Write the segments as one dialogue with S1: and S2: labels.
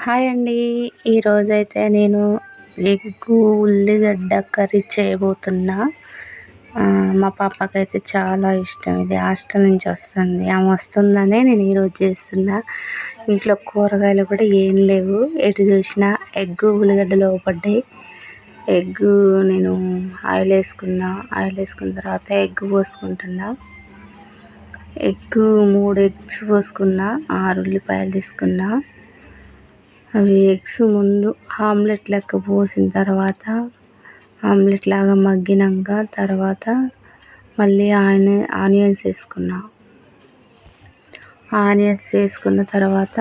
S1: Hi అండి. ఈరోజైతే నేను ఎగ్గు, ఉల్లిగడ్డ కర్రీ చేయబోతున్నా. మా పాపకైతే చాలా ఇష్టం. ఇది హాస్టల్ నుంచి వస్తుంది. ఆమె వస్తుందనే నేను ఈరోజు చేస్తున్నా. ఇంట్లో కూరగాయలు కూడా ఏం లేవు. ఎటు చూసినా ఎగ్గు, ఉల్లిగడ్డ లోపడ్డాయి. ఎగ్గు నేను ఆయిల్ వేసుకున్న తర్వాత ఎగ్గు పోసుకుంటున్నా. ఎగ్గు 3 ఎగ్స్ పోసుకున్నా. 6 ఉల్లిపాయలు తీసుకున్నా. అవి ఎగ్స్ ముందు ఆమ్లెట్ లెక్క పోసిన తర్వాత ఆమ్లెట్ లాగా మగ్గినాక తర్వాత మళ్ళీ ఆనియన్స్ వేసుకున్నా. ఆనియన్స్ వేసుకున్న తర్వాత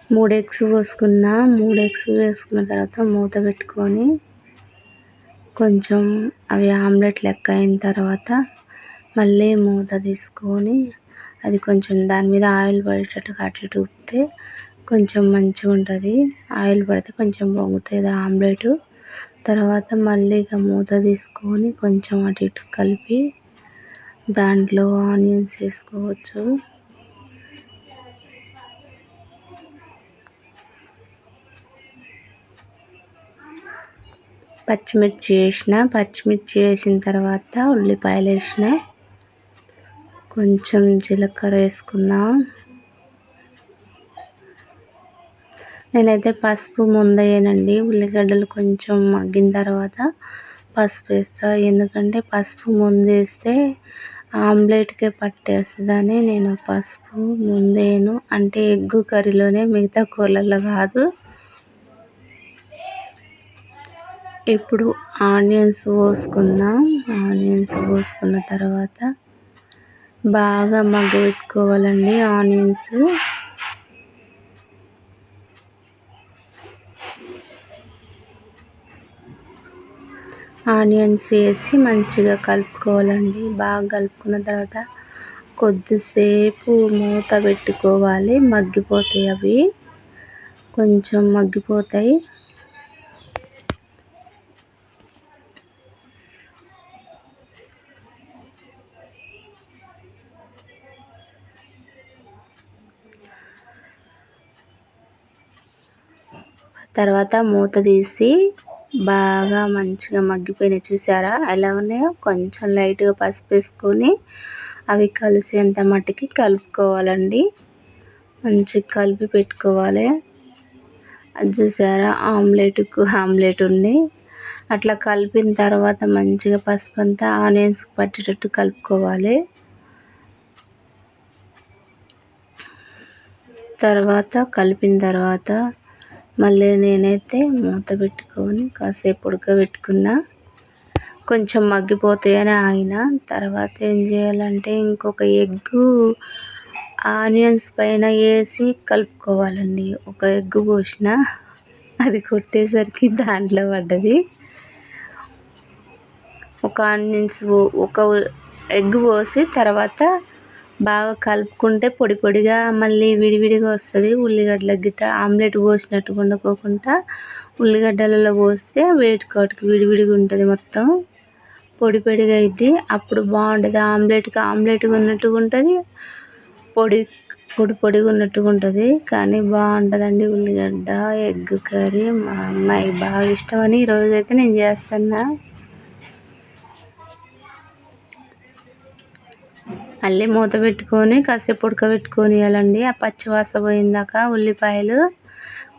S1: మూడు ఎగ్స్ వేసుకున్న తర్వాత మూత పెట్టుకొని కొంచెం అవి ఆమ్లెట్ లెక్క అయిన తర్వాత మళ్ళీ మూత తీసుకొని అది కొంచెం దాని మీద ఆయిల్ పడేటట్టుగా అటు ఇటు ఊపితే కొంచెం మంచిగా ఉంటుంది. ఆయిల్ పడితే కొంచెం పొంగుతుంది ఆమ్లెట్. తర్వాత మళ్ళీ ఇక మూత తీసుకొని కొంచెం అటు ఇటు కలిపి దాంట్లో ఆనియన్స్ వేసుకోవచ్చు. పచ్చిమిర్చి వేసిన తర్వాత ఉల్లిపాయలు వేసిన, కొంచెం జీలకర్ర వేసుకున్నా. నేనైతే పసుపు ముందు వేయనండి. ఉల్లిగడ్డలు కొంచెం మగ్గిన తర్వాత పసుపు వేస్తా. ఎందుకంటే పసుపు ముందు వేస్తే ఆమ్లెట్కే పట్టేస్తుందని నేను పసుపు ముందేను. అంటే ఎగ్గు కర్రీలోనే, మిగతా కూరలలో కాదు. ఇప్పుడు ఆనియన్స్ పోసుకున్న తర్వాత బాగా మగ్గబెట్టుకోవాలండి. ఆనియన్స్ వేసి మంచిగా కలుపుకోవాలండి. బాగా కలుపుకున్న తర్వాత కొద్దిసేపు మూత పెట్టుకోవాలి. మగ్గిపోతాయి, అవి కొంచెం మగ్గిపోతాయి. తర్వాత మూత తీసి బాగా మంచిగా మగ్గిపోయినాయి చూసారా ఎలా ఉన్నాయో. కొంచెం లైట్గా పసుపు వేసుకొని అవి కలిసేంత మట్టికి కలుపుకోవాలండి. మంచిగా కలిపి పెట్టుకోవాలి. అది చూసారా ఆమ్లెట్ ఉంది. అట్లా కలిపిన తర్వాత మంచిగా పసుపు అంతా ఆనియన్స్కి పట్టేటట్టు కలుపుకోవాలి. కలిపిన తర్వాత మళ్ళీ నేనైతే మూత పెట్టుకొని కాసేపు ఉడకబెట్టుకున్నా. కొంచెం మగ్గిపోతాయని ఆగిన. తర్వాత ఏం చేయాలంటే ఇంకొక ఎగ్గు ఆనియన్స్ పైన వేసి కలుపుకోవాలండి. ఒక ఎగ్గు పోసిన, అది కొట్టేసరికి దాంట్లో పడ్డది. ఒక ఎగ్ పోసి తర్వాత బాగా కలుపుకుంటే పొడి పొడిగా మళ్ళీ విడివిడిగా వస్తుంది. ఉల్లిగడ్డల గిట్ట ఆమ్లెట్ పోసినట్టు వండుకోకుండా ఉల్లిగడ్డలలో పోస్తే వేటికోటికి విడివిడిగా ఉంటుంది. మొత్తం పొడి పొడిగా అయింది. అప్పుడు బాగుంటుంది. ఆమ్లెట్గా ఉన్నట్టుగా ఉంటుంది, పొడిగా ఉన్నట్టుగా ఉంటుంది. కానీ బాగుంటుందండి ఉల్లిగడ్డ ఎగ్ కర్రీ. మా అమ్మాయి బాగా ఇష్టమని ఈరోజైతే నేను చేస్తున్నా. మళ్ళీ మూత పెట్టుకొని కాసేపు ఉడకబెట్టుకోనియాలండి. ఆ పచ్చివాసన పోయిందాక ఉల్లిపాయలు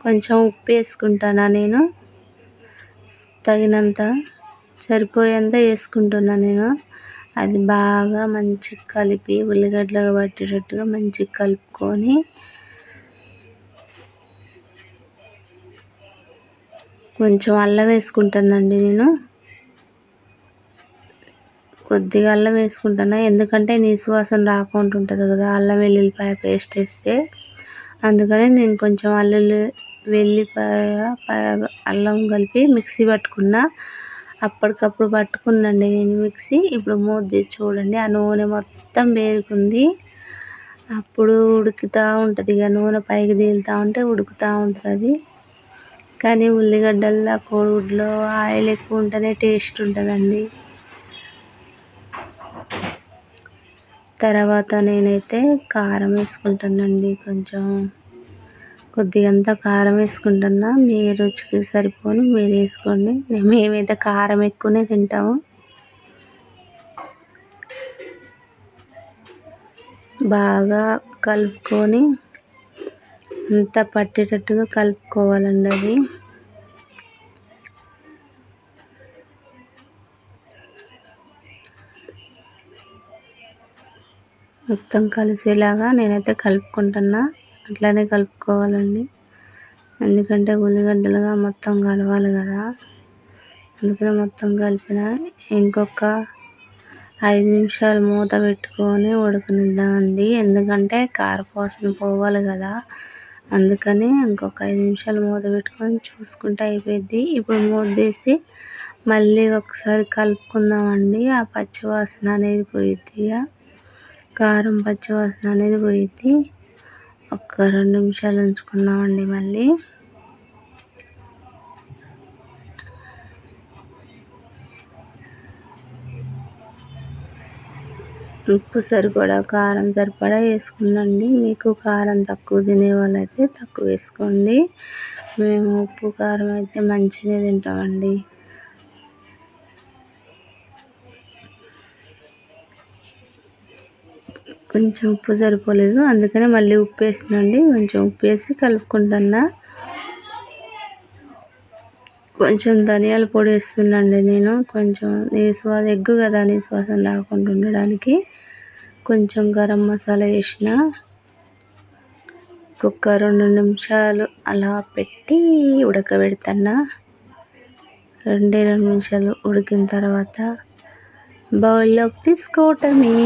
S1: కొంచెం ఉప్పు వేసుకుంటాను నేను. తగినంత సరిపోయేంత వేసుకుంటున్నా నేను. అది బాగా మంచిగా కలిపి ఉల్లిగడ్డలు పట్టేటట్టుగా మంచిగా కలుపుకొని కొంచెం అల్లం వేసుకుంటానండి నేను. కొద్దిగా అల్లం వేసుకుంటున్నా. ఎందుకంటే నీసు వాసన రాకుండా ఉంటుంది కదా అల్లం వెల్లుల్లిపాయ పేస్ట్ వేస్తే. అందుకని నేను కొంచెం అల్లం కలిపి మిక్సీ పట్టుకున్నా. అప్పటికప్పుడు పట్టుకున్నాండి నేను మిక్సీ. ఇప్పుడు మూత చూడండి, ఆ నూనె మొత్తం పేరుకుంది. అప్పుడు ఉడుకుతూ ఉంటుంది. ఇక నూనె పైకి తేలుతూ ఉంటే ఉడుకుతూ ఉంటుంది. కానీ ఉల్లిగడ్డల్లో కోడిగుడ్లో ఆయిల్ ఎక్కువ ఉంటేనే టేస్ట్ ఉంటుందండి. తర్వాత నేనైతే కారం వేసుకుంటానండి. కొద్దిగంత కారం వేసుకుంటున్నా. మీ రుచికి సరిపోను మీరు వేసుకోండి. మేమైతే కారం ఎక్కువనే తింటాము. బాగా కలుపుకొని అంతా పట్టేటట్టుగా కలుపుకోవాలండి. అది మొత్తం కలిసేలాగా నేనైతే కలుపుకుంటున్నా. అట్లానే కలుపుకోవాలండి, ఎందుకంటే ఉల్లిగడ్డలుగా మొత్తం కలవాలి కదా. అందుకనే మొత్తం కలిపిన. ఇంకొక 5 నిమిషాలు మూత పెట్టుకొని ఉడకనిద్దామండి, ఎందుకంటే కారవాసన పోవాలి కదా. అందుకని ఇంకొక 5 నిమిషాలు మూత పెట్టుకొని చూసుకుంటే అయిపోయింది. ఇప్పుడు మూత తీసి మళ్ళీ ఒకసారి కలుపుకుందామండి. ఆ పచ్చివాసన అనేది పోయిద్ది, కారం పచ్చివాసన అనేది పోయిద్ది. ఒక 2 నిమిషాలు ఉంచుకుందామండి. మళ్ళీ ఉప్పు సరిపడా, కారం సరిపడా వేసుకున్నాండి. మీకు కారం తక్కువ తినే వాళ్ళైతే తక్కువ వేసుకోండి. మేము ఉప్పు కారం అయితే మంచిగా తింటామండి. కొంచెం ఉప్పు సరిపోలేదు, అందుకనే మళ్ళీ ఉప్పు వేసినండి. కొంచెం ఉప్పు వేసి కలుపుకుంటున్నా. కొంచెం ధనియాల పొడి వేస్తున్నాండి నేను. కొంచెం ఎగ్గు కదా, నీసువాసన రాకుండా ఉండడానికి కొంచెం గరం మసాలా వేసిన. ఒక 2 నిమిషాలు అలా పెట్టి ఉడకబెడుతున్నా. 2 నిమిషాలు ఉడికిన తర్వాత బౌల్లోకి తీసుకోవటమే.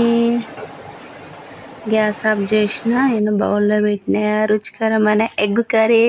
S1: గ్యాస్ ఆఫ్ చేసిన, నేను బౌల్లో పెట్టిన రుచికరమైన ఎగ్ కర్రీ